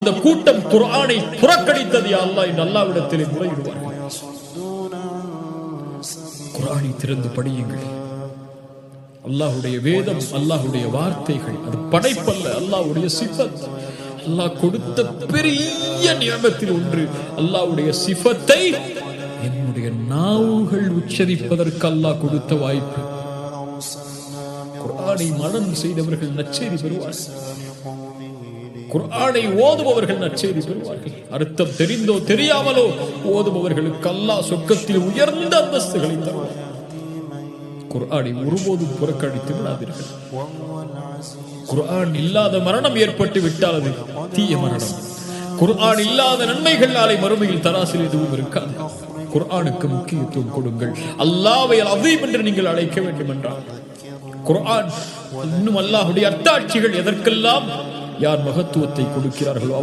இந்த கூட்டம் குர்ஆனை புறக்கணித்தது யா அல்லாஹ் என்று அல்லாஹ்விடத்திலே முறையிடுவார்கள். குர்ஆனை திறந்து படியுங்கள். அல்லாஹ்வுடைய வேதம், அல்லாஹ்வுடைய வார்த்தைகள், அது படைப்பல்ல, அல்லாஹ்வுடைய சிஃபத். அல்லாஹ் கொடுத்த பெரிய நியமத்தில் ஒன்று அல்லாஹ்வுடைய சிஃபத்தை என்னுடைய நாவுகள் உச்சரிப்பதற்கு அல்லாஹ் கொடுத்த வாய்ப்பு. குர்ஆனை மனனம் செய்தவர்கள் நற்செய்தி பெறுவார்கள். குர்ஆனை ஓதுபவர்கள் நற்செய்தி பெறுவார்கள். அர்த்தம் தெரிந்தோ தெரியாமலோ ஓதுபவர்களுக்கு அல்லாஹ் சொர்க்கத்தில் உயர்ந்த அந்தஸ்துகளை தருவார். குர்ஆனை ஒருபோதும் புறக்கணித்து விடாதீர்கள். குர்ஆன் இல்லாத மரணம் ஏற்பட்டு விட்டால் அது தீய மரணம். குர்ஆன் இல்லாத நன்மைகள் நாளை மறுமையில் தராசில் எதுவும் இருக்காது. குர்ஆனுக்கு முக்கியத்துவம் கொடுங்கள். அல்லாஹ்வை அஸீம் என்று நீங்கள் அழைக்க வேண்டும் என்றால் குர்ஆன் இன்னும் அல்லாஹ்வுடைய அத்தாட்சிகள் எதற்கெல்லாம் யார் மகத்துவத்தை கொடுக்கிறார்களோ அவர்